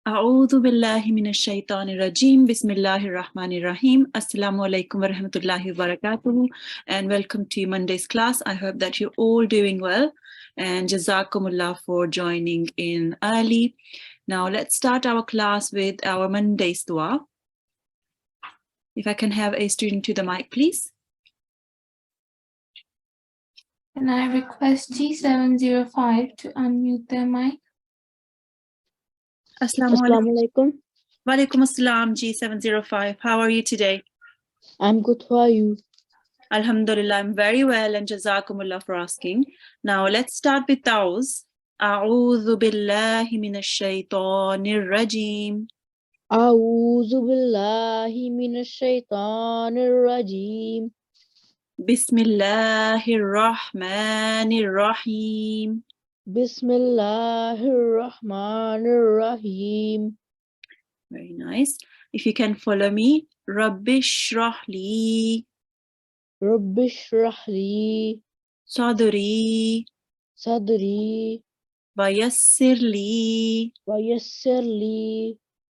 A'udhu billahi minash shaitanir rajim. Bismillahir rahmanir rahim. Assalamu alaikum wa rahmatullahi wa barakatuh. And welcome to Monday's class. I hope that you're all doing well. And jazakumullah for joining in early. Now let's start our class with our Monday's dua. If I can have a student to the mic, please. Can I request G705 to unmute their mic? Assalamu alaikum. Wa alaikum assalam, G705. How are you today? I'm good. How are you? Alhamdulillah, I'm very well, and jazakumullah for asking. Now let's start with those. A'udhu billahi minash shaitanir rajim. A'udhu billahi minash shaitanir rajim. Bismillahir rahmanir rahim. Bismillahir rahmanir rahim. Very nice. If you can follow me. Rabbi shrah li Rabbi shrah li sadri sadri wa yassir li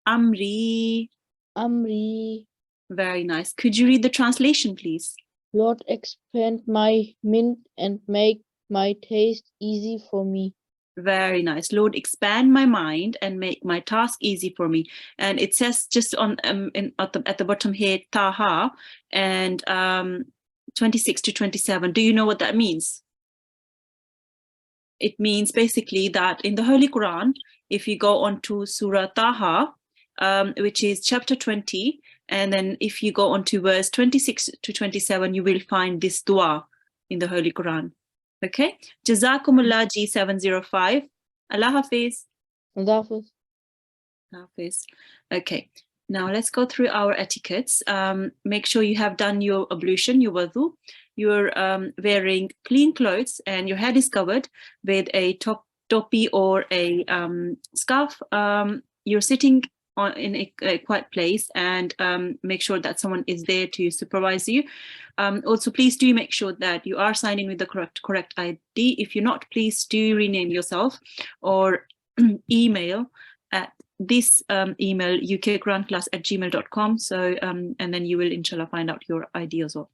amri. amri. Very nice. Could you read the translation, please? Lord, expand my mind and make my taste easy for me. Very nice. Lord, expand my mind and make my task easy for me. And it says just on at the bottom here, Taha, and 26 to 27. Do you know what that means? It means basically that in the Holy Quran, if you go on to Surah Taha, which is chapter 20, and then if you go on to verse 26 to 27, you will find this dua in the Holy Quran. Okay, Jazakumullah G705. Allah Hafiz. Allah Hafiz. Hafiz. Okay, now let's go through our etiquettes. Make sure you have done your ablution, your wudu. You're wearing clean clothes and your head is covered with a topi or a scarf. You're sitting in a quiet place, and make sure that someone is there to supervise you. Also, please do make sure that you are signing with the correct ID. If you're not, please do rename yourself or email at this email ukquranclass@gmail.com. So and then you will inshallah find out your ID as well.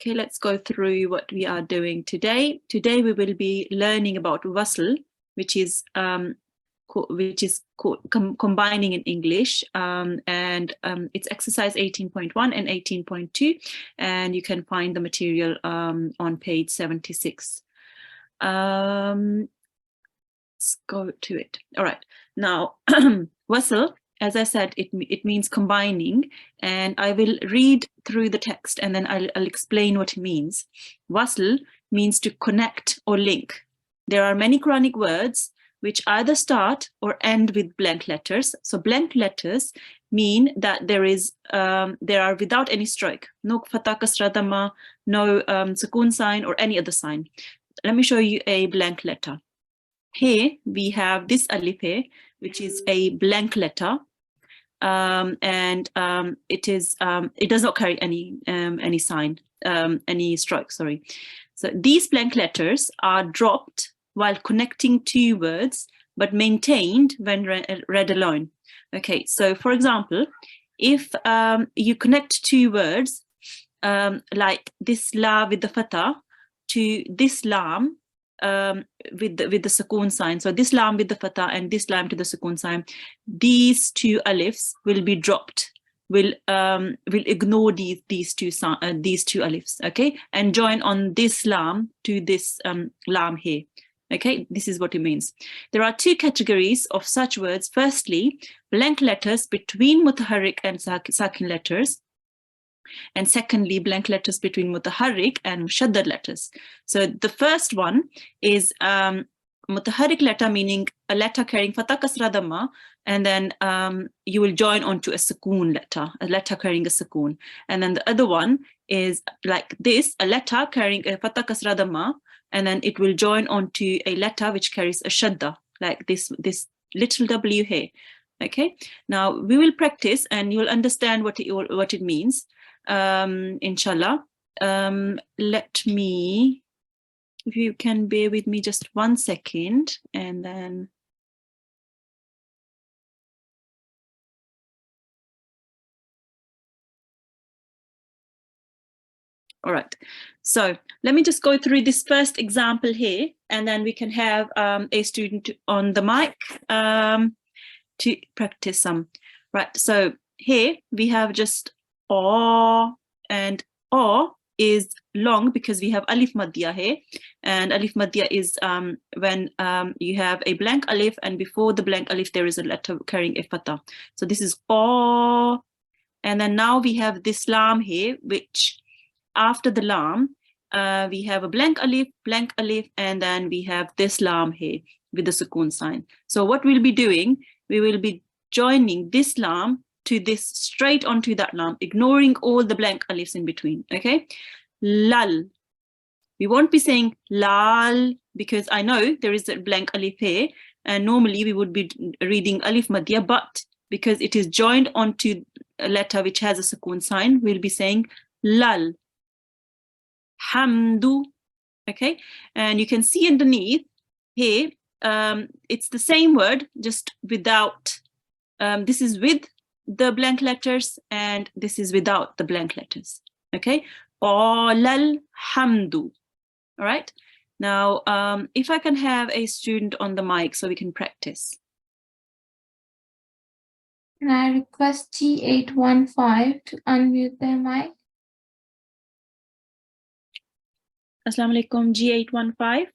Okay, let's go through what we are doing today. Today we will be learning about wasl, which is combining in English, and it's exercise 18.1 and 18.2, and you can find the material on page 76. Let's go to it. All right, now wasl, as I said, it means combining, and I will read through the text and then I'll explain what it means. Wasl means to connect or link. There are many Quranic words which either start or end with blank letters. So blank letters mean that there are without any stroke, no fatha, kasra, dhamma, no sukoon sign or any other sign. Let me show you a blank letter. Here we have this alif here, which is a blank letter, and it does not carry any sign, any stroke. Sorry. So these blank letters are dropped while connecting two words, but maintained when read alone. Okay, so for example, if you connect two words, like this la with the fatha to this lam with the sukoon sign, so this lam with the fatha and this lam to the sukoon sign, these two alifs will be dropped. Will ignore these two alifs, okay, and join on this lam to this lam here. Okay, this is what it means. There are two categories of such words. Firstly, blank letters between mutaharrik and sakin letters. And secondly, blank letters between mutaharrik and mushaddad letters. So the first one is mutaharrik letter, meaning a letter carrying fatha, kasra, dhamma, and then you will join onto a sukoon letter, a letter carrying a sukoon. And then the other one is like this, a letter carrying a fatha, kasra, dhamma, and then it will join onto a letter which carries a shadda, like this little W here. Okay, now we will practice and you'll understand what it means, inshallah. Let me, if you can bear with me just 1 second, and then All right. So let me just go through this first example here, and then we can have a student on the mic to practice some. Right. So here we have just O, and O is long because we have alif madya here, and alif madya is when you have a blank alif, and before the blank alif there is a letter carrying a fatha. So this is O, and then now we have this lam here, which after the lam we have a blank alif, and then we have this lam here with the sukoon sign. So what we'll be doing, we will be joining this lam to this straight onto that lam, ignoring all the blank alifs in between. Okay, lal. We won't be saying lal because I know there is a blank alif here, and normally we would be reading alif madya, but because it is joined onto a letter which has a sukoon sign, we'll be saying lal. Hamdu. Okay, and you can see underneath here it's the same word, just without this is with the blank letters and this is without the blank letters. Okay, Olal hamdu. All right, now if I can have a student on the mic so we can practice. Can I request G815 to unmute their mic? Assalamu alaikum, G815.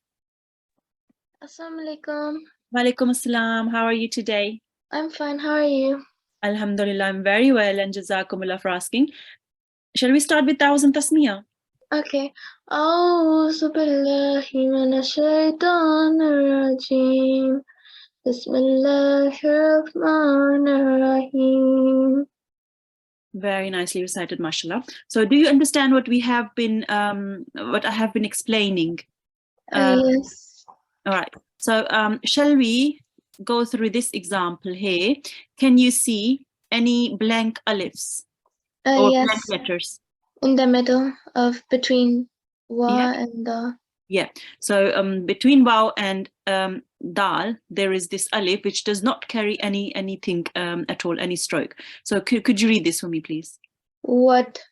Assalamu alaikum. Walaikum assalam. How are you today? I'm fine. How are you? Alhamdulillah, I'm very well, and jazakumullah for asking. Shall we start with Ta'awuz and Tasmiyah? Okay. A'udhu billahi minash shaitanir rajim. Bismillahir rahmanir rahim. Very nicely recited, mashallah. So do you understand what we have been, what I have been explaining? Yes. All right. So shall we go through this example here? Can you see any blank alifs or Yes. blank letters? In the middle of between wa Yeah. and the. Yeah. So between waw and dal, there is this alif which does not carry anything at all, any stroke. So could you read this for me, please? What?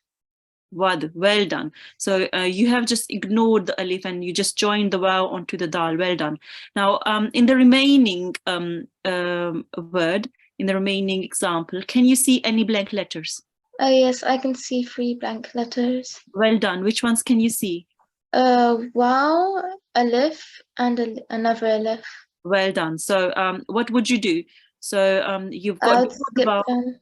Wad. Well done. So you have just ignored the alif and you just joined the waw onto the dal. Well done. Now in the remaining word, in the remaining example, can you see any blank letters? Yes, I can see 3 blank letters. Well done. Which ones can you see? Wow, alif, and another alif. Well done. So what would you do? So you've got I'll before the skip waw, them.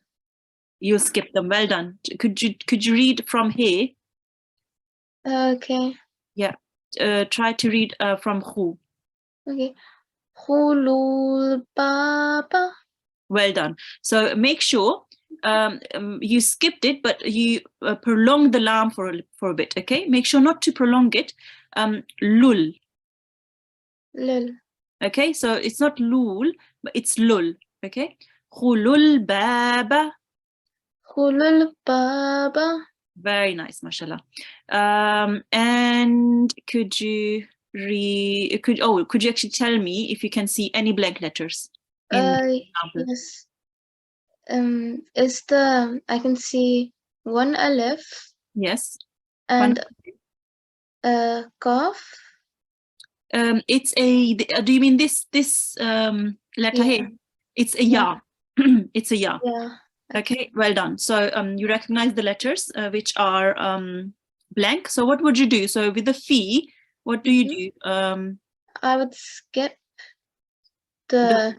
you skip them. Well done. Could you read from here? Okay. Yeah. Try to read from who. Okay. Hulul Baba. Well done. So make sure you skipped it, but you prolong the lam for a bit. Okay. Make sure not to prolong it. Lul. Lul. Okay. So it's not lul, but it's lul. Okay. Hulul baba. Hulul Baba. Very nice, mashallah. And could you could you actually tell me if you can see any blank letters in the example? Yes. I can see 1 alif Yes. and qaf. It's a. Do you mean this letter Yeah. here? It's a Yeah. ya. It's a ya. Yeah. Okay, well done. So you recognize the letters which are blank. So what would you do? So with the fi, what do you do? I would skip the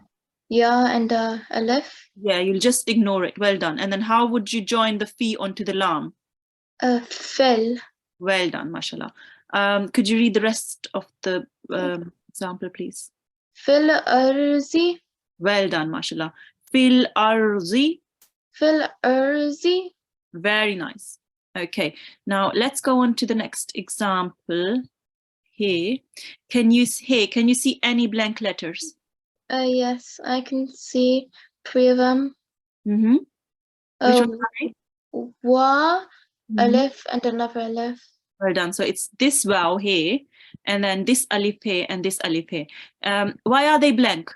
ya and the alif. Yeah, you'll just ignore it. Well done. And then how would you join the fi onto the lam? Fil. Well done, mashallah. Could you read the rest of the example, please? Fil arzi. Well done, mashallah. Fil arzi. Fil arzi. Very nice. Okay, now let's go on to the next example here. Can you see any blank letters? Yes, I can see 3 of them. Mm-hmm. Which one are they? Wa, Mhm. alif, and another alif. Well done. So it's this waw here, and then this alif here, and this alif here. Why are they blank?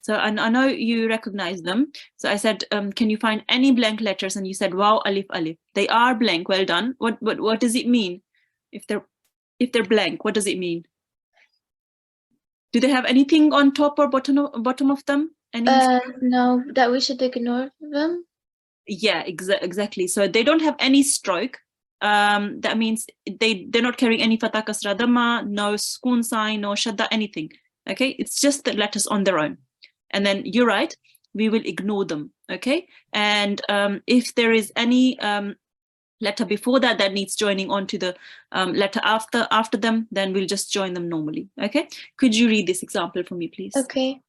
So I know you recognize them. So I said, can you find any blank letters? And you said, wow, alif, alif. They are blank. Well done. What does it mean? If they're blank, what does it mean? Do they have anything on top or bottom of them? Any? No, that we should ignore them. Yeah, exactly. So they don't have any stroke. That means they're not carrying any fatha, kasra, dhamma, no sukoon sign, no shadda, anything. Okay, it's just the letters on their own. And then you're right, we will ignore them. Okay, and if there is any letter before that needs joining onto the letter after them, then we'll just join them normally. Okay, could you read this example for me, please? Okay.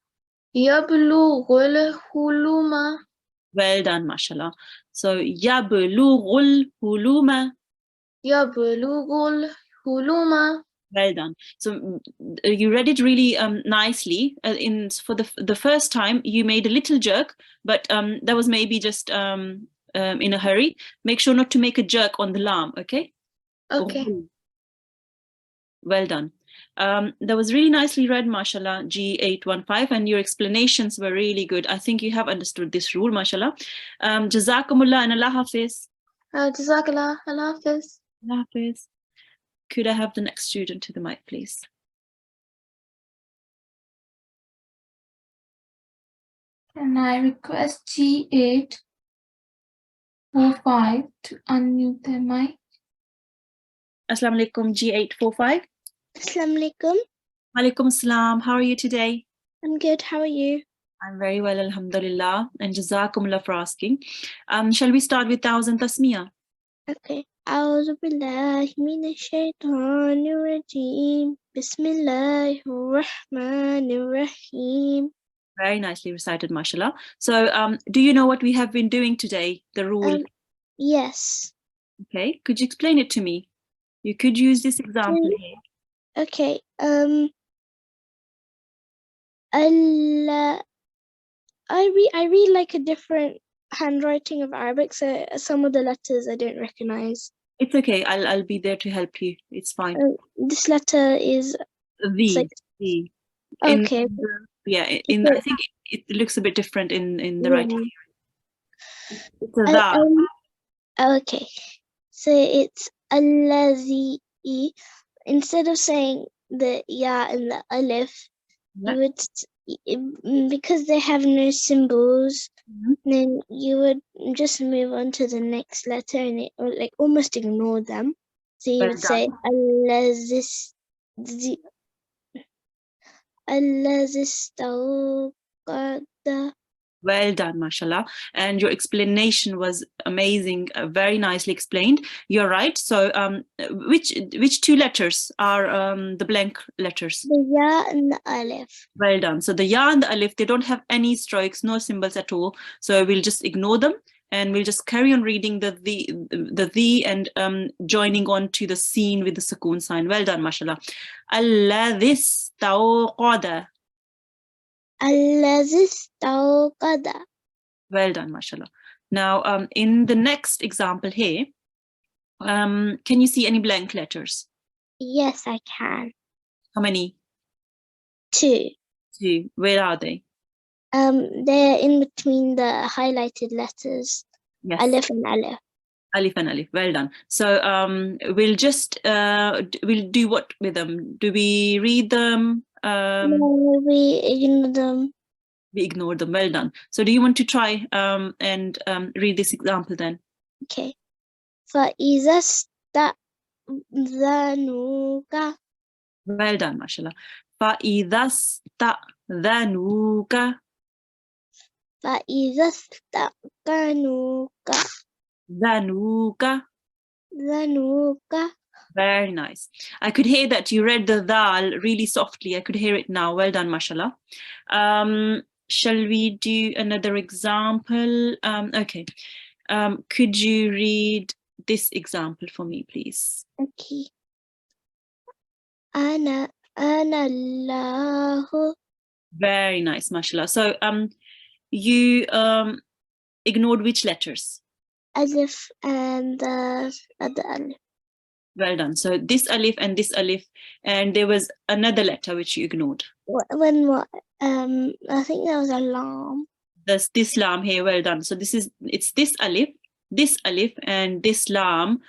Yablughul huluma. Well done, mashallah. So yablughul huluma. Yablughul huluma. Well done. So you read it really nicely. For the first time, you made a little jerk, but that was maybe just in a hurry. Make sure not to make a jerk on the lam, okay? Okay. Well done. That was really nicely read, mashallah, G815, and your explanations were really good. I think you have understood this rule, mashallah. Jazakumullah and Allah Hafiz. Jazakallah. Allah Hafiz. Allah Hafiz. Could I have the next student to the mic, please? Can I request G845 to unmute their mic? Assalamu alaikum, G845. Assalamu alaikum. Walaikum assalam. How are you today? I'm good. How are you? I'm very well, alhamdulillah, and jazakumullah for asking. Shall we start with Thousand Tasmiyah? Okay. أعوذ بالله من الشيطان الرجيم بسم الله الرحمن الرحيم. Very nicely recited, mashallah. So, do you know what we have been doing today? The rule. Yes. Okay. Could you explain it to me? You could use this example here. Okay. I read like a different handwriting of Arabic, so some of the letters I don't recognize. It's okay. I'll be there to help you. It's fine. This letter is V. like- V. okay. I think it looks a bit different in the writing. It's a dha. Okay. So it's allazi. Instead of saying the ya and the alif, Yeah. you would, because they have no symbols, then you would just move on to the next letter and it would like almost ignore them. So you Well would say allazistawqada. Well done, mashallah. And your explanation was amazing, very nicely explained. You're right. So which two letters are the blank letters? The ya and the alif. Well done. So the ya and the alif, they don't have any strokes, no symbols at all. So we'll just ignore them and we'll just carry on reading the and joining on to the scene with the sukoon sign. Well done, mashallah. Alladhistawqada. Allazistawqada. Well done, mashallah. Now, in the next example here, can you see any blank letters? Yes, I can. How many? 2. Two. Where are they? They're in between the highlighted letters. Yes. Alif and alif. Alif and alif. Well done. So we'll just we'll do what with them? Do we read them? No, we ignore them. We ignore them. Well done. So do you want to try and read this example then? Okay. فَإِذَا اسْتَأْذَنُوكَ. Well done, mashallah. فَإِذَا اسْتَأْذَنُوكَ. فَإِذَا اسْتَأْذَنُوكَ. ذَنُوكَ. Very nice. I could hear that you read the dal really softly. I could hear it now. Well done, mashallah. Shall we do another example? Okay. Could you read this example for me, please? Okay. أَنَا اللَّهُ. Very nice, mashallah. So you ignored which letters? Alif and the alif. Well done. So this alif, and there was another letter which you ignored. When what? I think that was a lam. This lam here. Well done. So it's this alif, and this lam,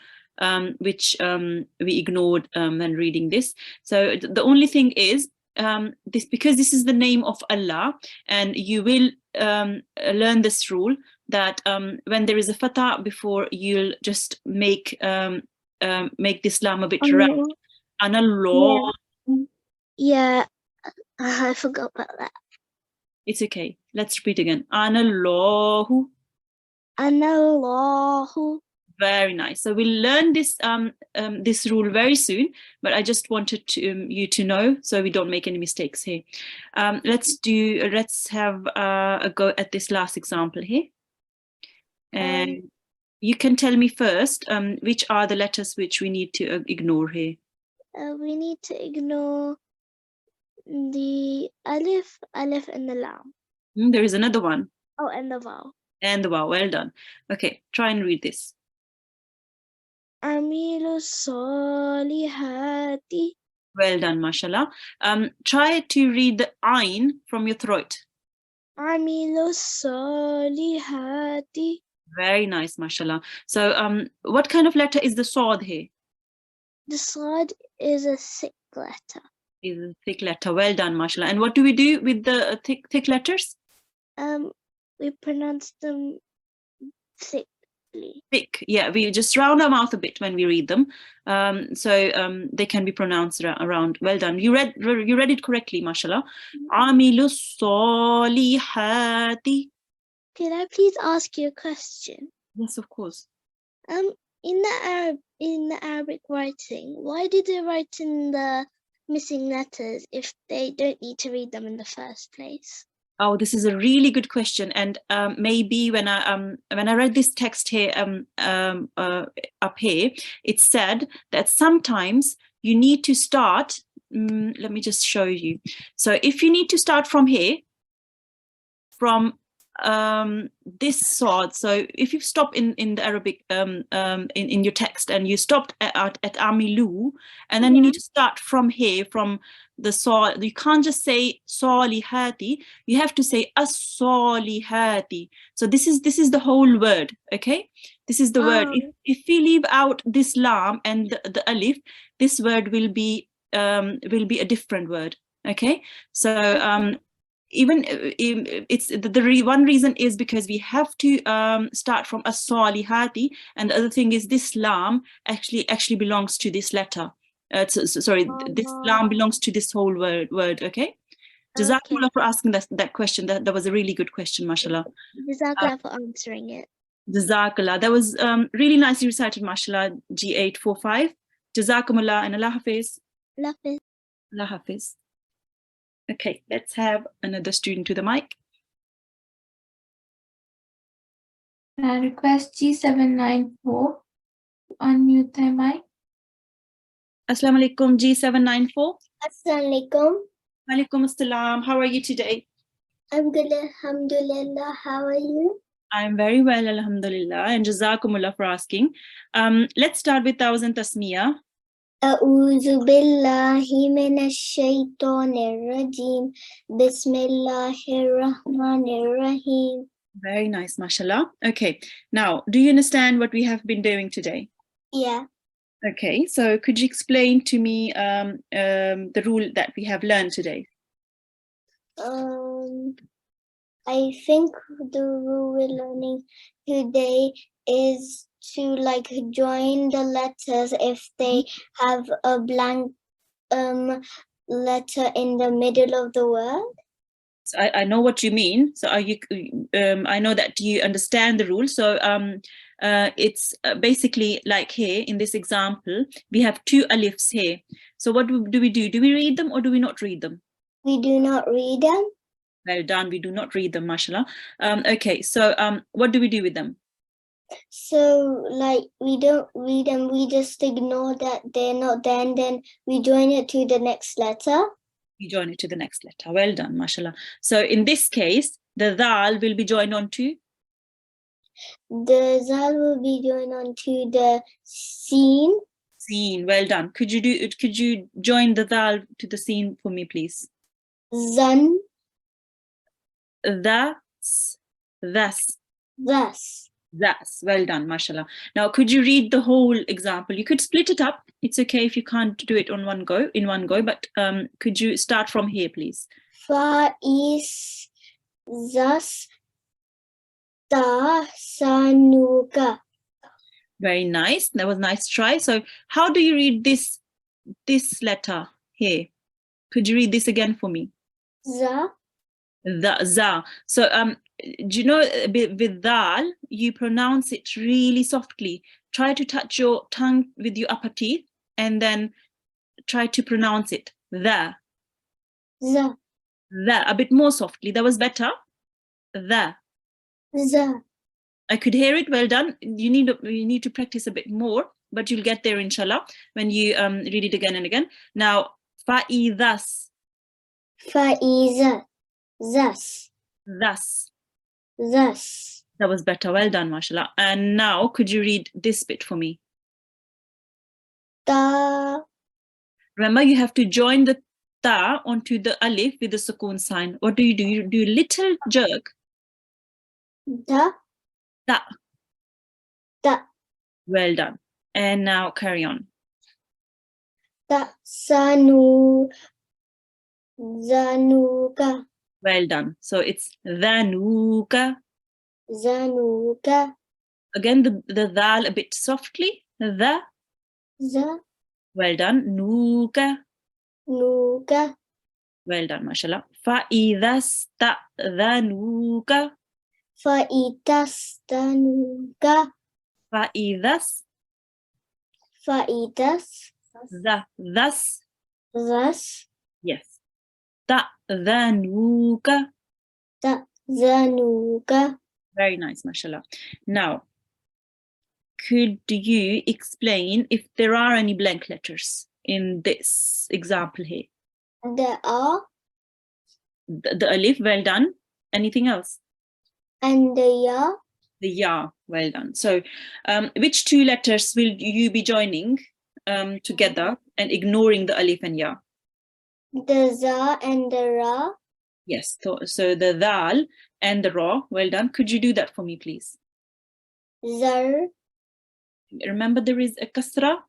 which we ignored when reading this. So the only thing is because this is the name of Allah, and you will learn this rule that when there is a fatha before, you'll just make this lam a bit round. Anallah. Yeah, I forgot about that. It's okay. Let's repeat again. Anallahu. Anallahu. Very nice. So we'll learn this rule very soon, but I just wanted you to know so we don't make any mistakes here. Let's have a go at this last example here. And you can tell me first which are the letters which we need to ignore here. We need to ignore the alif, and the lam. There is another one. Oh, and the vowel. And the vowel. Well done. Okay, try and read this. Amilu solihati. Well done, mashallah. Try to read the ayn from your throat. Amilu solihati. Very nice, mashallah. So what kind of letter is the swad here? The sad is a thick letter. Is a thick letter. Well done, mashallah. And what do we do with the thick letters? We pronounce them thickly. Thick, yeah. We just round our mouth a bit when we read them, so they can be pronounced around. Well done. You read it correctly, mashallah. Amilu solihati. Could I please ask you a question? Yes, of course. In the Arabic writing, why do they write in the missing letters if they don't need to read them in the first place? Oh, this is a really good question, and maybe when I read this text here up here, it said that sometimes you need to start. Let me just show you. So if you need to start from here, from this sword. So if you stop in the Arabic in your text and you stopped at amilu, and then you need to start from here, from the sword. You can't just say solihati. You have to say as-solihati. So this is the whole word. Okay, this is the word. If we leave out this lam and the alif, this word will be a different word. Okay, so even it's the one reason is because we have to start from as-solihati, and the other thing is this lam actually belongs to this letter. Sorry, this lam belongs to this whole word. Okay. Jazakallah for asking that question. That was a really good question, mashallah. Jazakallah for answering it. Jazakallah. That was really nicely recited, mashallah. G845. Jazakumullah and Allah Hafiz. Allah Hafiz. Allah Hafiz. Okay, let's have another student to the mic. I request G794 to unmute their mic. Assalamu alaikum, G794. Assalamu alaikum. Walaikum assalam. How are you today? I'm good, alhamdulillah. How are you? I'm very well, alhamdulillah, and jazakumullah for asking. Let's start with Thousand Tasmiyah. أعوذ بالله من الشيطان الرجيم بسم الله الرحمن الرحيم. Very nice, mashallah. Okay, now, do you understand what we have been doing today? Yeah. Okay, so could you explain to me the rule that we have learned today? I think the rule we're learning today is to like join the letters if they have a blank letter in the middle of the word. So I know what you mean. So are you? I know that you understand the rule. So it's basically like here in this example, we have two alifs here. So what do we do? Do we read them or do we not read them? We do not read them. Well done. We do not read them, mashallah. Okay. So what do we do with them? So like we don't read them. We just ignore that they're not there, and then we join it to the next letter. We join it to the next letter. Well done, mashallah. So in this case, the dal will be joined on to? The zal will be joined on to the seen. Seen. Well done. Could you join the dal to the seen for me, please? Zan. Thus. Thus. Well done, mashallah. Now, could you read the whole example? You could split it up. It's okay if you can't do it in one go, but could you start from here, please? Faiz thus tasanuka. Very nice. That was a nice try. So how do you read this letter here? Could you read this again for me? Za. The za. So do you know with dal you pronounce it really softly. Try to touch your tongue with your upper teeth and then try to pronounce it. The a bit more softly. That was better. The Za. I could hear it. Well done. You need to practice a bit more, but you'll get there inshallah when you read it again and again. Now fa'idas. Faiza. Thus. That was better. Well done, mashallah. And now could you read this bit for me? Ta. Remember, you have to join the ta onto the alif with the sukoon sign. What do? You do a little jerk. Da. Ta. Ta. Well done. And now carry on. Tasanu. Zanuka. Well done. So it's dhanuka. Zanuka. Again, the dal a bit softly. The. Za. Well done. Nuka. Nuka. Well done, mashallah. Fa'idhasta'dhanuka. Faitastanuka. Fa'idas. Faitas. Thus. Thus. Yes. Ta'dhanuka. Zanuka. Very nice, mashallah. Now, could you explain if there are any blank letters in this example here? There are. The alif, well done. Anything else? And the ya. The ya, well done. So, which two letters will you be joining together and ignoring the alif and ya? The za and the ra. Yes, so the dal and the ra, well done. Could you do that for me, please? Zar. Remember, there is a kasra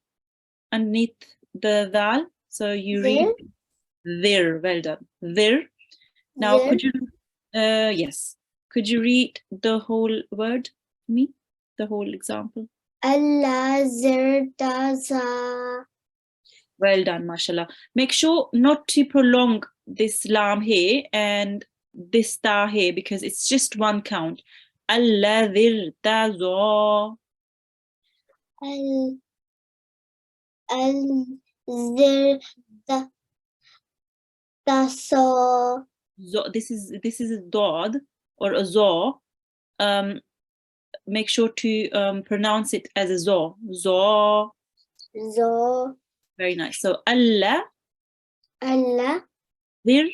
underneath the dal, so you read there. Well done. There. Now, Zir. could you? Yes. Could you read the whole word for me? The whole example. Allah zir ta za. Well done, mashallah. Make sure not to prolong this lam here and this ta here because it's just one count. Allah zir ta za. Al zir ta so. This is a dod or a zo. Make sure to pronounce it as a zo. Zo. Zo. Very nice. So Allah Allah zir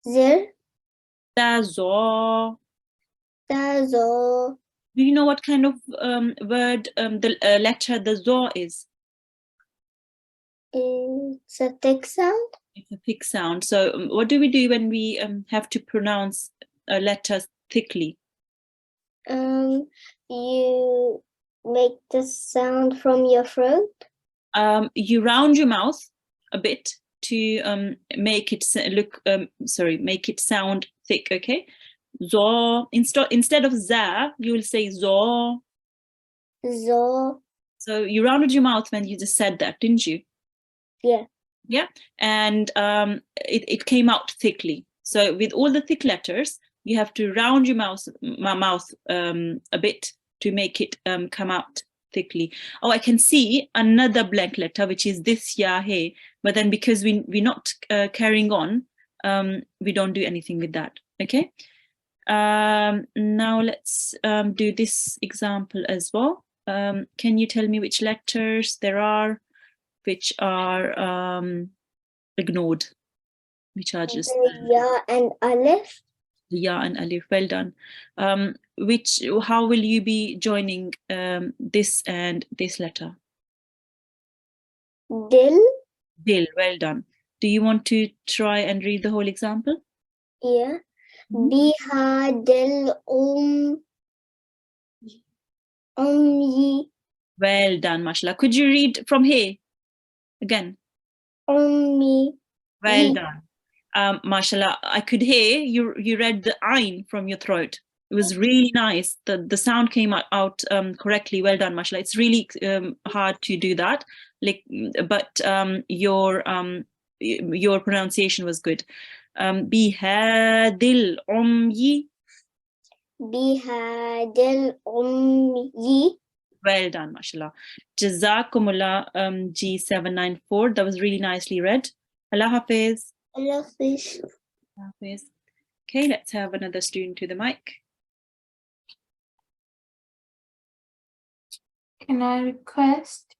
zir ta zo. ta zo. Do you know what kind of word the letter the zo is? It's a thick sound. It's a thick sound. So what do we do when we have to pronounce a letter thickly? You make the sound from your throat. You round your mouth a bit to make it make it sound thick. Okay, zo. Instead of za, you will say zo. Zo. So you rounded your mouth when you just said that, didn't you? Yeah. Yeah, and it came out thickly. So with all the thick letters, you have to round your mouth a bit to make it come out thickly. Oh, I can see another blank letter, which is this ya here. But then because we're not carrying on, we don't do anything with that. Okay. Now let's do this example as well. Can you tell me which letters there are which are ignored, which are just The ya and alif. the ya and alif? Well done. How will you be joining this and this letter? Dil. Dil. Well done. Do you want to try and read the whole example? Yeah. Mhm. Biha dil umyi. Well done, mashallah. Could you read from here again? Ummi. Well Ye. done. Mashallah, I could hear you read the ayn from your throat. It was really nice. The sound came out correctly. Well done, mashallah. It's really hard to do that. But your pronunciation was good. Bihadil umyi. Biha dil umyi. Well done, mashallah. Jazakumullah G794. That was really nicely read. Allah Hafiz. Allah Hafiz. Allah Hafiz. Okay, let's have another student to the mic. Can I request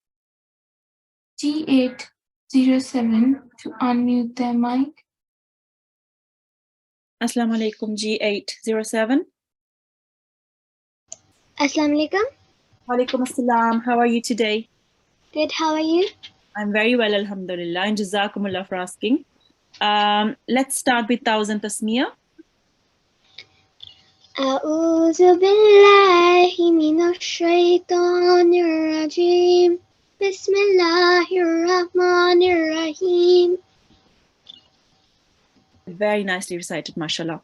G807 to unmute their mic? Assalamu alaikum G807. Assalamu alaikum. Walaikum assalam. How are you today? Good, how are you? I'm very well, alhamdulillah, and jazakumullah for asking. Let's start with 1000 tasmiyah. أعوذ بالله من الشيطان الرجيم بسم الله الرحمن الرحيم. Very nicely recited, mashallah.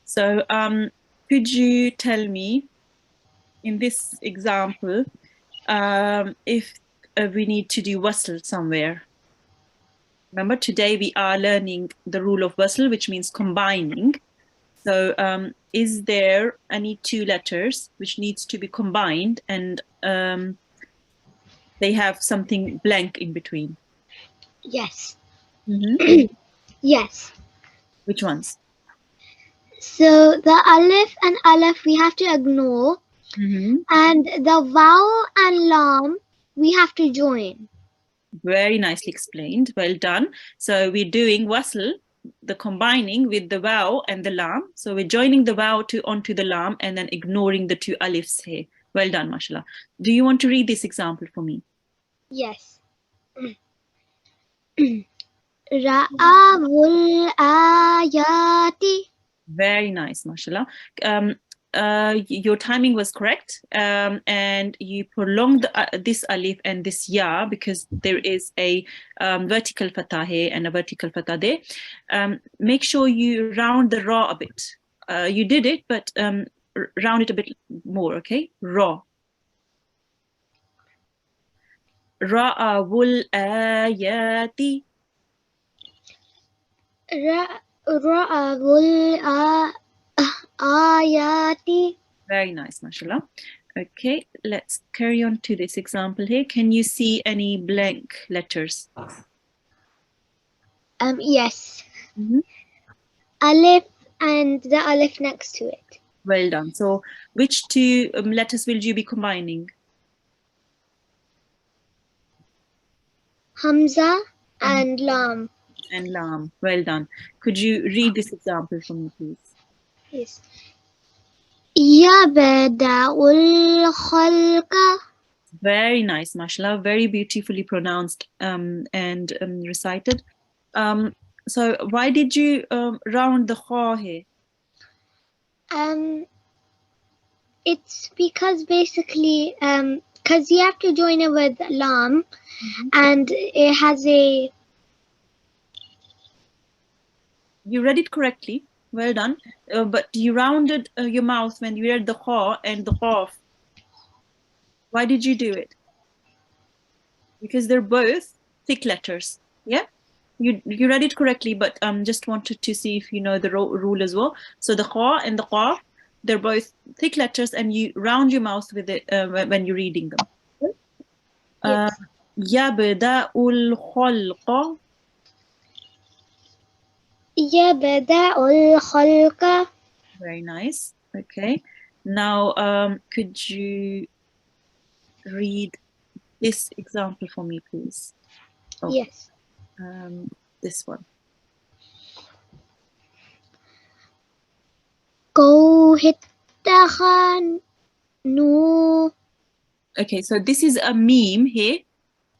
So, could you tell me, in this example, if we need to do wasl somewhere? Remember, today we are learning the rule of wasl, which means combining. So, is there any two letters which needs to be combined and they have something blank in between? Yes. Mm-hmm. Yes. Which ones? So the alif and aleph we have to ignore, Mm-hmm. and the vowel and lam we have to join. Very nicely explained. Well done. So we're doing wasl, the combining with the waw and the lam. So we're joining the waw onto the lam and then ignoring the two alifs here. Well done, mashallah. Do you want to read this example for me? Yes. Ra'awul ayati. Very nice, mashallah. Your timing was correct, and you prolonged this alif and this ya because there is a vertical fatah here and a vertical fatah there. Make sure you round the ra a bit. You did it, but round it a bit more, okay? Ra. Ra'awul ayati. Ra'awul ayati. Very nice, mashallah. Okay, let's carry on to this example here. Can you see any blank letters? Yes. Mhm. Alif and the alif next to it. Well done. So which two letters will you be combining? Hamza and lam. And lam. Well done. Could you read this example for me, please? Yes. Yabda'ul khalqa. Very nice, mashallah. Very beautifully pronounced and recited. So why did you round the kha here? It's because basically because you have to join it with lam, and it has a. You read it correctly. Well done. But you rounded your mouth when you read the kha and the qaf. Why did you do it? Because they're both thick letters. Yeah? You read it correctly, but just wanted to see if you know the rule as well. So the kha and the qaf, they're both thick letters, and you round your mouth with it when you're reading them. Yabda'ul khalqa. Yabda'ul khalqa. Very nice. Okay. Now, could you read this example for me, please? Oh, Yes. this one. Go hit the khan. No. Okay, so this is a meme here.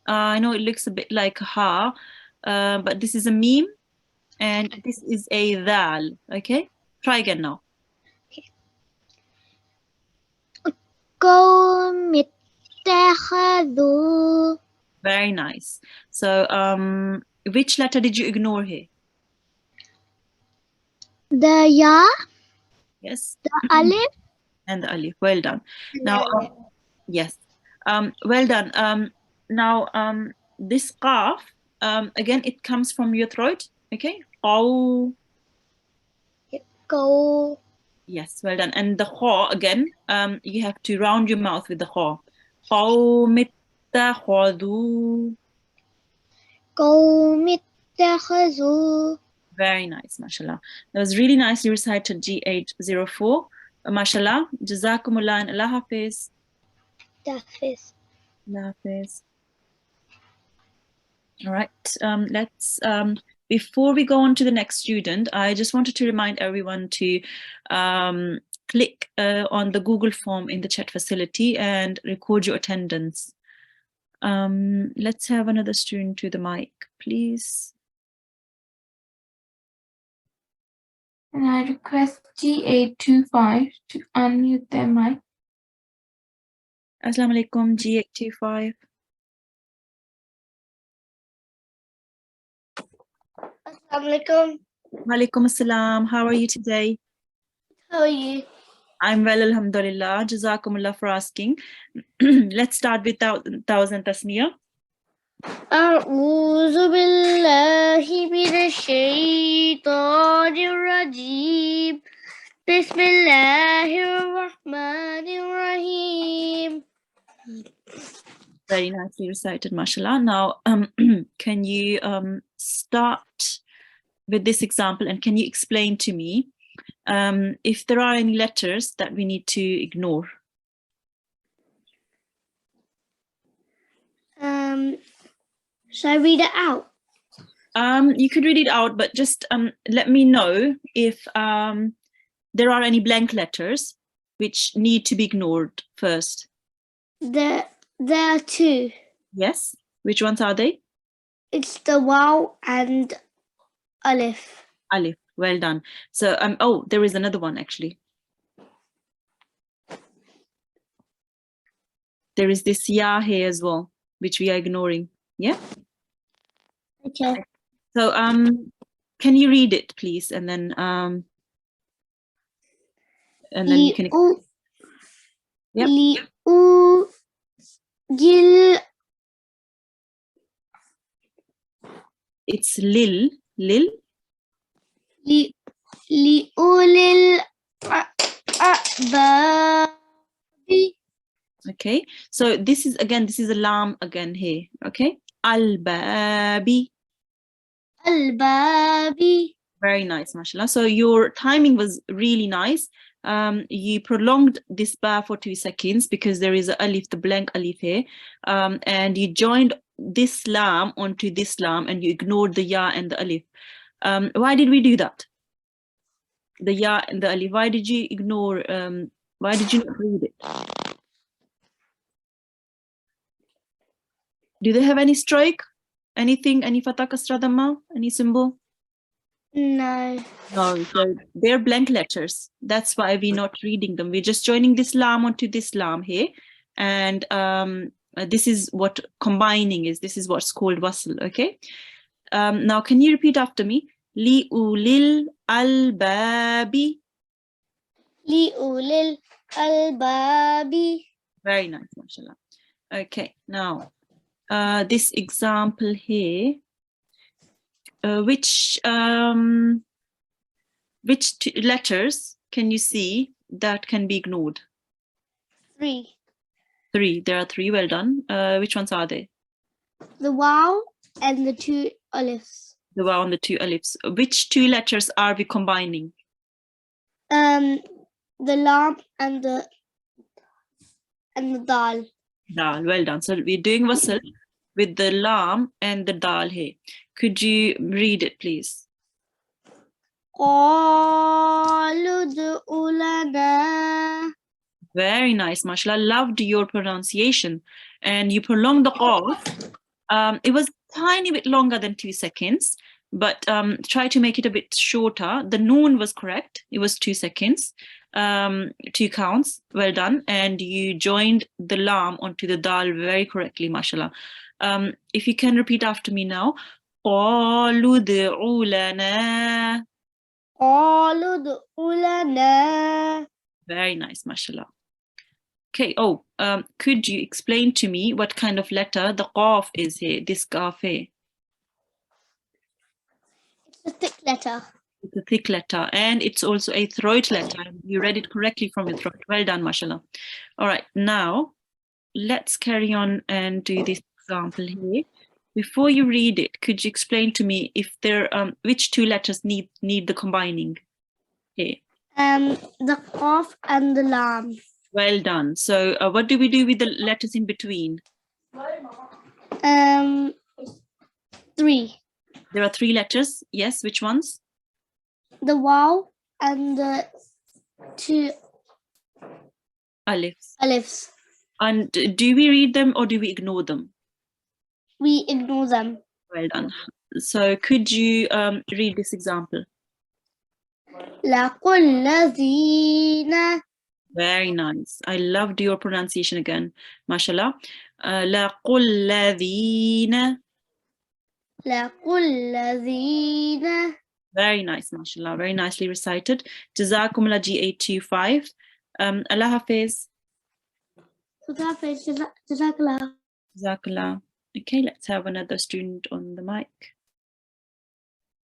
I know it looks a bit like ha, but this is a meme and this is a dal. Okay, try again now. قوم اتخذوا Very nice. So which letter did you ignore here? the ya, Yes, the alif, and the alif. Well done. and Now, the alif. yes, well done. Now, this qaf, again, it comes from your throat. Okay. Oh, Go. yes, well done. And the kha again, you have to round your mouth with the kha. قوم اتخذوا. قوم اتخذوا. Very nice, mashallah. That was really nicely recited, G804. Mashallah. Jazakumullah and Allah Hafiz. Hafiz. Allah Hafiz. All right, let's, before we go on to the next student, I just wanted to remind everyone to click on the Google form in the chat facility and record your attendance. Let's have another student to the mic, please. And I request G825 to unmute their mic. Assalamu alaikum, G825. Assalamu alaikum. Walaikum assalam. How are you today? How are you? I'm well, alhamdulillah. Jazakumullah for asking. Let's start with Thousand Tasmiyah. أعوذ بالله من الشيطان الرجيم بسم الله الرحمن الرحيم. Very nicely recited, mashallah. Now, can you start with this example and can you explain to me if there are any letters that we need to ignore? Shall I read it out? You could read it out, but just let me know if there are any blank letters which need to be ignored first. There are two. Yes, which ones are they? It's the waw and alif. Alif, well done. So, oh, there is another one actually. There is this ya here as well, which we are ignoring. Yeah. Okay. So, can you read it, please, and then you can. Yep. It's lil. لأولي الألباب. Okay, so this is a lam again here. Okay, al-babi. Al-babi. Very nice, mashallah. So your timing was really nice. You prolonged this ba for 2 seconds because there is a alif, the blank alif here, and you joined this lam onto this lam and you ignored the ya and the alif. Why did we do that? The ya and the alif. Why did you ignore? Why did you not read it? Do they have any strike? Anything? Any fatha kasra dhamma? Any symbol? No. No, so they're blank letters. That's why we're not reading them. We're just joining this lam onto this lam here. And this is what combining is. This is what's called wasl, okay? Now, can you repeat after me? Li ulil al-babi. Li ulil al-babi. Very nice, mashallah. Okay, now, this example here. Which letters can you see that can be ignored? 3. 3. There are 3. Well done. Which ones are they? The waw and the 2 alifs. The waw and the 2 alifs. Which 2 letters are we combining? The lam and the dal. Dal. Well done. So we're doing wasl with the lam and the dal here. Could you read it, please? Very nice, mashallah. Loved your pronunciation. And you prolonged the qaf It was tiny bit longer than 2 seconds, but try to make it a bit shorter. The noon was correct. It was 2 seconds, 2 counts. Well done. And you joined the lam onto the dal very correctly, mashallah. If you can repeat after me now. قَالُوا ادْعُوا لَنَا. قالوا ادْعُوا لَنَا. Very nice, mashallah. Okay, could you explain to me what kind of letter the qaf is here, this qaf here? It's a thick letter. It's a thick letter, and it's also a throat letter. You read it correctly from your throat. Well done, mashallah. All right, now let's carry on and do this example here. Before you read it, could you explain to me if there which 2 letters need the combining here? The qaf and the lam. Well done. So what do we do with the letters in between? 3. There are 3 letters. Yes, which ones? The waw and the 2 Alifs. alifs. And do we read them or do we ignore them? We ignore them. Well done. So could you read this example? لَقُلْ الَّذِينَ. Very nice. I loved your pronunciation again. MashaAllah. لَقُلْ الَّذِينَ. لَقُلْ الَّذِينَ. Very nice, mashallah. Very nicely recited. Jazakumullah G825. Allah Hafiz. Jazakallah. Jazakallah. Okay, let's have another student on the mic.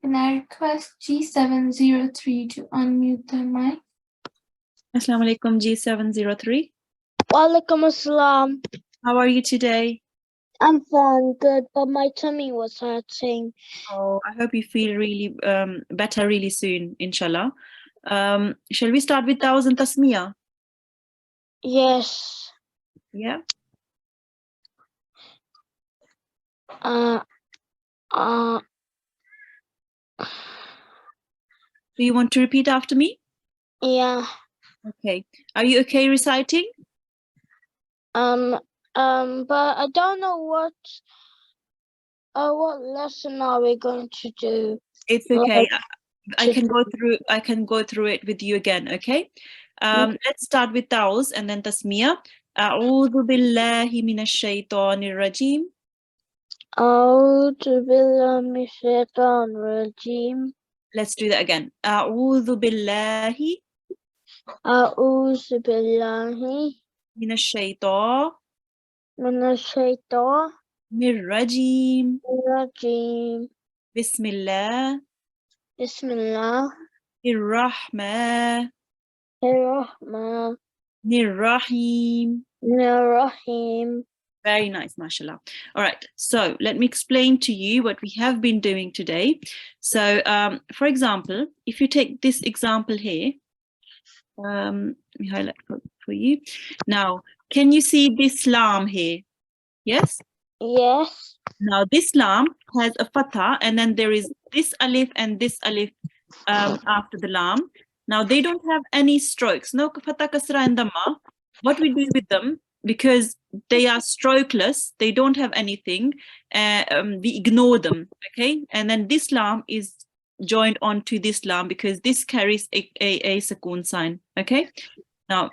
Can I request G703 to unmute their mic? Assalamu alaikum G703. Walaikum assalam. How are you today? I'm fine, good, but my tummy was hurting. Oh, I hope you feel really better really soon, inshallah. Shall we start with Tauz and Tasmiyah? Yes. Yeah. Do you want to repeat after me? Yeah. Okay. Are you okay reciting? But I don't know what lesson are we going to do? It's okay. I can go through it with you again, okay? Let's start with Tauz and then Tasmiyah. A'udhu billahi minash shaitanir rajim. A'udhu billahi minash shaitanir rajim. Let's do that again. A'udhu billahi A'udhu billahi minash shaitanir minash shaitanir rajim. rajim. Bismillah. Bismillah. Ar-Rahman. Ar-Rahman. Ar-Rahim. Ar-Rahim. Very nice, mashallah. All right, so let me explain to you what we have been doing today. So, for example, if you take this example here, let me highlight for you. Now, can you see this lam here? Yes? Yes. Now, this lam has a fatha, and then there is this alif and this alif after the lam. Now, they don't have any strokes, no fatha, kasra, and dhamma. What we do with them, because they are strokeless, they don't have anything, we ignore them, okay? And then this lam is joined onto this lam because this carries a sukoon sign, okay? Now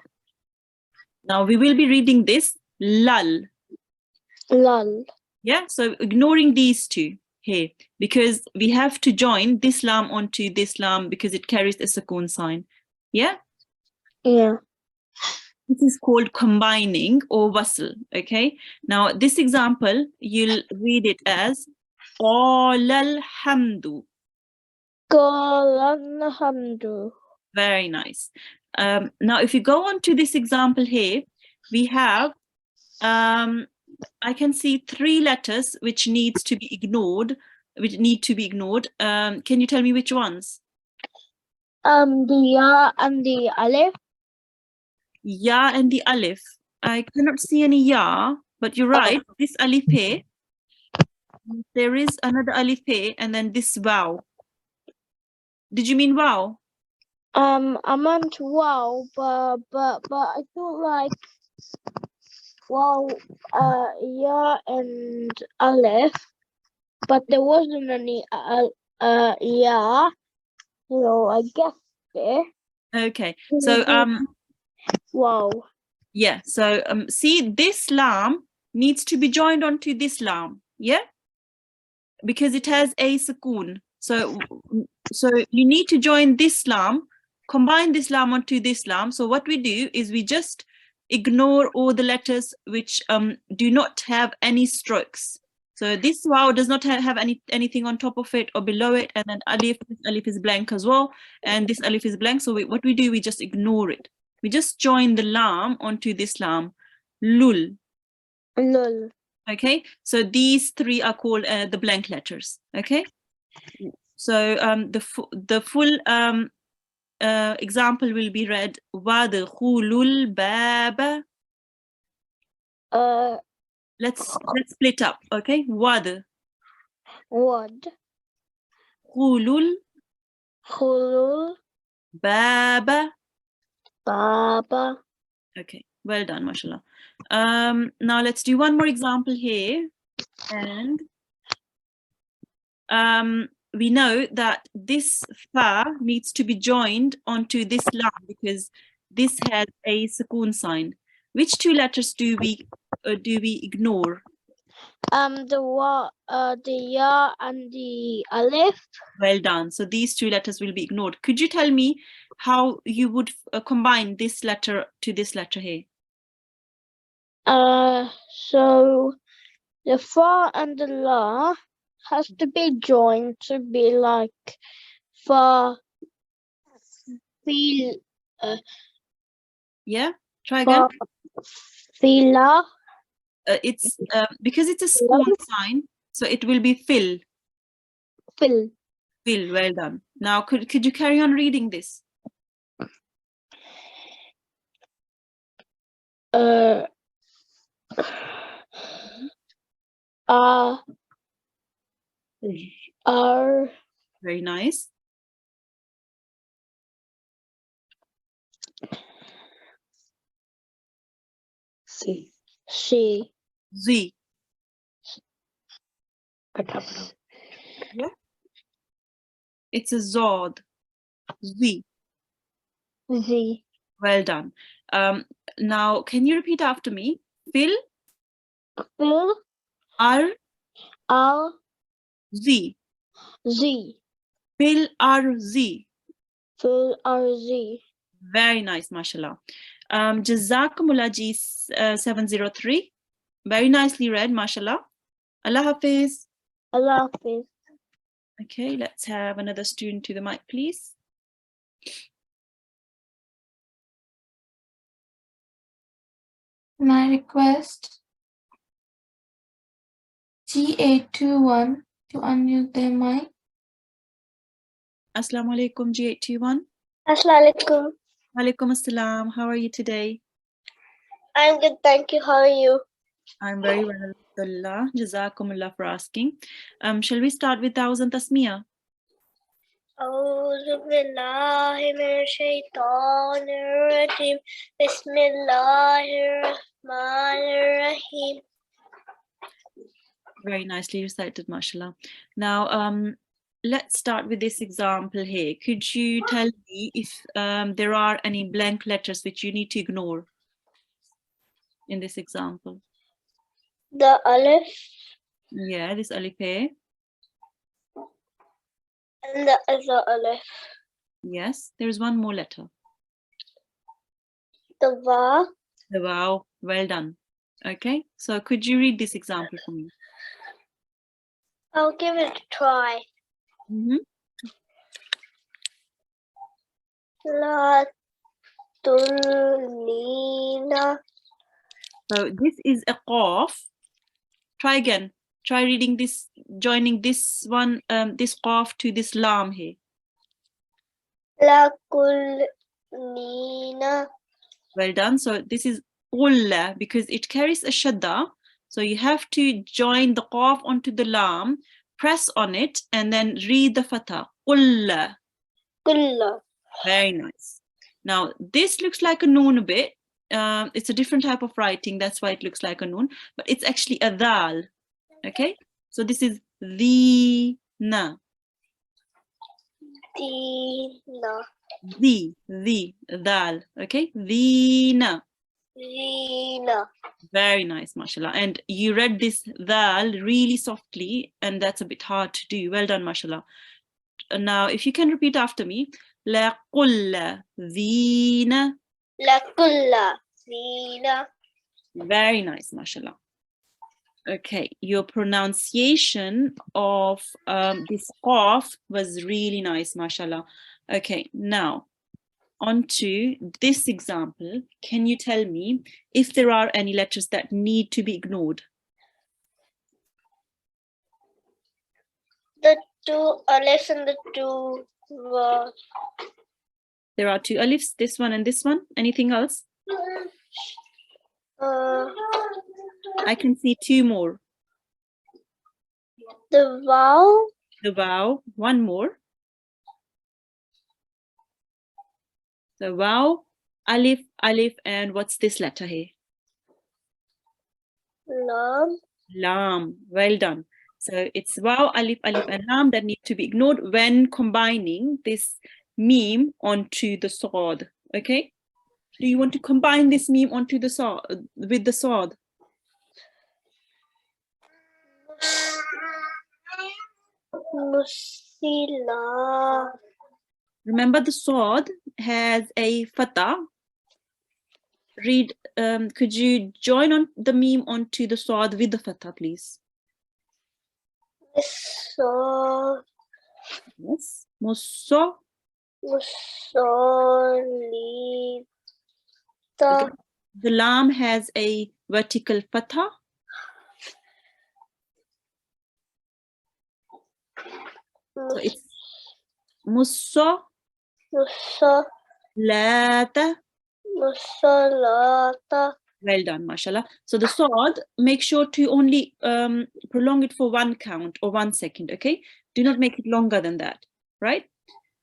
we will be reading this lal. Lal. Yeah, so ignoring these 2 here because we have to join this lam onto this lam because it carries a sukoon sign. Yeah? Yeah. This is called combining or wasl, okay? Now, this example, you'll read it as Qala al-hamdu. Qala al-hamdu. Very nice. Now, if you go on to this example here, we have, I can see 3 letters which need to be ignored. Can you tell me which ones? The ya and the alif. Ya and the alif. I cannot see any ya, but you're right. This alif here. There is another alif here, and then this wow. Did you mean wow? I meant wow, but I feel like Wow, yeah, and Aleph, but there wasn't any yeah, so I guessed it. Okay, so Wow. yeah, so see, this lam needs to be joined onto this lam, yeah, because it has a sukoon. So you need to join this lam, combine this lam onto this lam. So what we do is we just ignore all the letters which do not have any strokes. So this wow does not have anything on top of it or below it, and then alif is blank as well, and this alif is blank. So what we do, we just ignore it. We just join the lam onto this lam, lul. Lol. Okay, so these three are called the blank letters. Okay, so the full example will be read wadkhulul baba. Let's split up. Okay, wadkhulul Khulul baba. Baba. Okay, well done, mashallah. Now let's do one more example here, and we know that this fa needs to be joined onto this lam because this has a sukoon sign. Which two letters do we ignore? The ya and the Aleph. Well done. So these two letters will be ignored. Could you tell me how you would combine this letter to this letter here? So the fa and the la has to be joined to be like fa, fil, Yeah, try again. fila. It's because it's a sukoon sign, so it will be fil. Fil. Fil. Well done. Now, could you carry on reading this? Very nice. C. Z. Yeah. It's a zod. Z. Z. Well done. Now, can you repeat after me? Fil. Fil. R. Al. Z. Z. Fil R Z. Fil R Z. Very nice, mashallah. Jazakumullah G 703. Very nicely read, mashallah. Allah Hafiz. Allah Hafiz. Okay, let's have another student to the mic, please. Can I request G821 to unmute their mic? Assalamu alaikum, G821. Assalamu alaikum. Walaikum assalam. How are you today? I'm good, thank you. How are you? I'm very well, alhamdulillah. Jazakumullah for asking. Shall we start with Thousand Tasmiyah? أعوذ بالله من الشيطان الرجيم بسم الله الرحمن الرحيم. Very nicely recited, mashallah. Now, let's start with this example here. Could you tell me if there are any blank letters which you need to ignore in this example? The Aleph Yeah, this alif here. and the other Aleph. Yes, there's one more letter. The Va. The wow. Well done. Okay, so could you read this example for me? I'll give it a try. La tulina. So this is a qaf. Try again. Try reading this, joining this one, this qaf to this lam here. La kulnina. Well done. So this is ulla because it carries a shadda. So you have to join the qaf onto the lam, press on it, and then read the fatha. Ulla. Kulla. Very nice. Now this looks like a noon a bit. it's a different type of writing. That's why it looks like a noon, but it's actually a dal. Okay, so this is the na. The dal. Okay, the na. Very nice, mashallah. And you read this dal really softly, and that's a bit hard to do. Well done, mashallah. Now, if you can repeat after me, la qulla zina. Very nice, mashallah. Okay, your pronunciation of this qaf was really nice, mashallah. Okay, now on to this example. Can you tell me if there are any letters that need to be ignored? The 2 alifs and the 2 vowels. There are 2 alifs, this one and this one. Anything else? I can see 2 more. The vowel. The vowel, 1 more. The vowel, alif, alif, and what's this letter here? Lam. Lam. Well done. So it's vowel, alif, alif, and lam that need to be ignored when combining this meme onto the sword. Okay? Do you want to combine this meme onto the sword with the sword? Musila. Remember, the sword has a fatha. Read, could you join on the meme onto the sword with the fatha, please? So. Yes. Musso. Musolita. Again, the lam has a vertical fatha. So it's musso. Lata. Musolata. Well done, mashallah. So the sword, make sure to only prolong it for 1 count or 1 second, okay? Do not make it longer than that, right?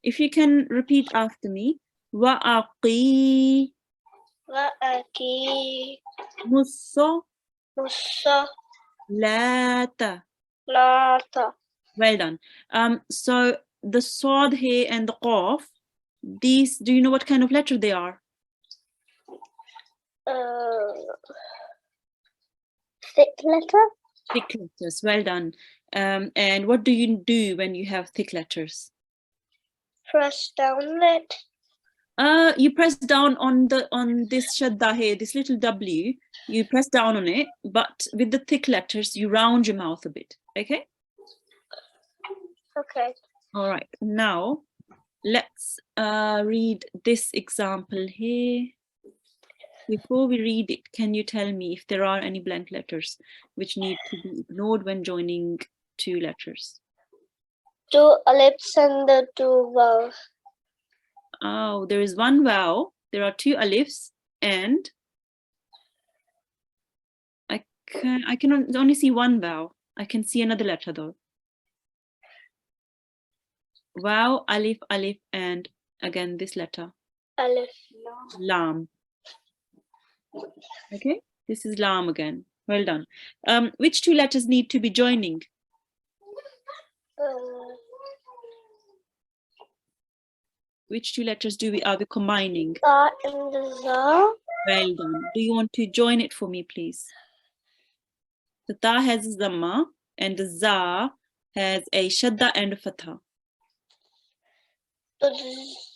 If you can repeat after me. Wa'aqi. Wa'aki. Musso. Musolata. Lata. Well done. So the sword here and the qaf, these, do you know what kind of letter they are? Thick letter. Thick letters. Well done. And what do you do when you have thick letters? Press down it. You press down on this shadda here, this little W. You press down on it, but with the thick letters, you round your mouth a bit. Okay. Okay. All right. Now, let's read this example here. Before we read it, can you tell me if there are any blank letters which need to be ignored when joining 2 letters? 2 alifs and the 2 vowels. Oh, there is 1 vowel. There are 2 alifs, and I can only see 1 vowel. I can see another letter though. Wow, alif, alif, and again this letter. Alif. Lam. Okay, this is lam again. Well done. Which 2 letters need to be joining? Which 2 letters are we combining? Ta and the za. Well done. Do you want to join it for me, please? The ta has a zamma and the za has a shadda and a fatha.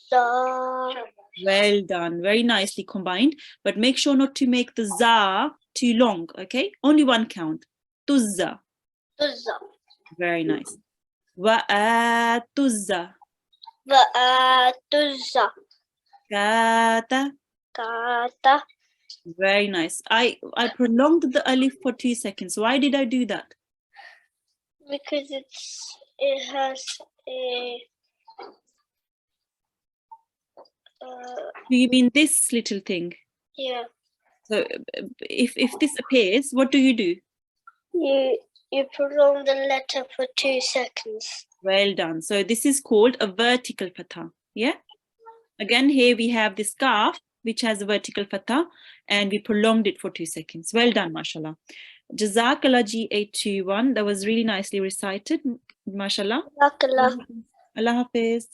Za. Well done. Very nicely combined. But make sure not to make the za too long, okay? Only 1 count. Tuzza. Tuzza. Very nice. Wa'atuzza. Wa'atuzza. Kata. Kata. Very nice. I prolonged the alif for 2 seconds. Why did I do that? Because it has a. Do you mean this little thing? Yeah. So if this appears, what do? You prolong the letter for 2 seconds. Well done. So this is called a vertical fatha. Yeah. Again, here we have this kaf. which has a vertical fatha, and we prolonged it for 2 seconds. Well done, mashallah. Jazakallah G821. That was really nicely recited, mashallah. Jazakallah. Allah Hafiz.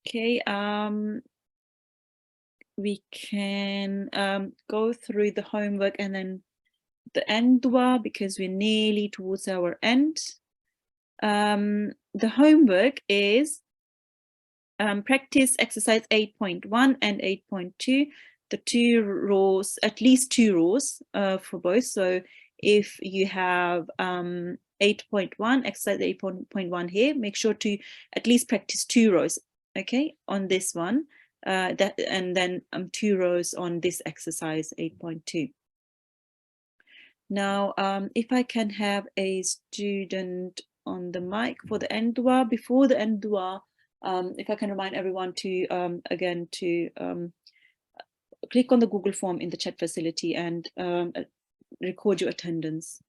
Okay, we can go through the homework and then the end dua because we're nearly towards our end. The homework is practice exercise 8.1 and 8.2, the 2 rows, at least 2 rows for both. So if you have 8.1, exercise 8.1 here, make sure to at least practice 2 rows, okay, on this one, and then 2 rows on this exercise 8.2. Now, if I can have a student on the mic for the end dua. Before the end dua, if I can remind everyone to, again, to click on the Google form in the chat facility and record your attendance.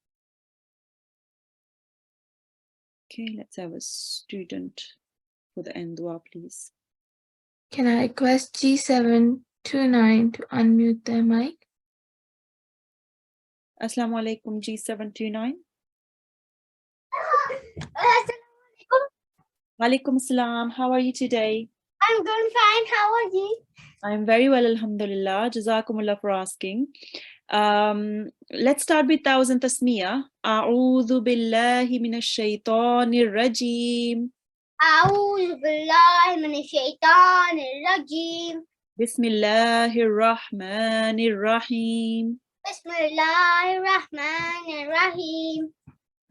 Okay, let's have a student for the end dua, please. Can I request G729 to unmute their mic? Assalamu alaikum, G729. Walaikum assalam. How are you today? I'm doing fine. How are you? I'm very well, alhamdulillah. Jazakumullah for asking. Let's start with Thousand Tasmiyah. A'udhu billahi minash shaitanir rajim. أعوذ بالله من الشيطان الرجيم. Bismillahir rahmanir rahim. بسم الله الرحمن الرحيم.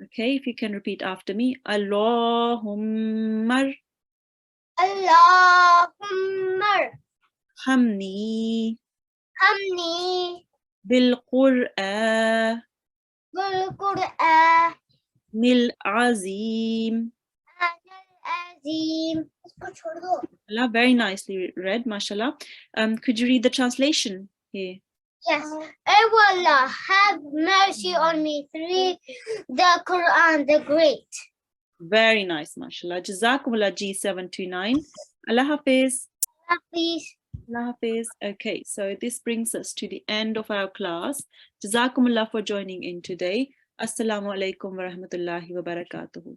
Okay, if you can repeat after me. Allahumma اللهم hamni ارحمني bil-Qur'an بالقرآن azim. العظيم. Allah, very nicely read, mashallah. Could you read the translation here? Yes. Oh Allah, have mercy on me through the Quran, the Great. Very nice, mashallah. Jazakumullah G729. Allah Hafiz. Please. Allah Hafiz. Okay, so this brings us to the end of our class. Jazakumullah for joining in today. Assalamu alaikum wa rahmatullahi wa barakatuhu.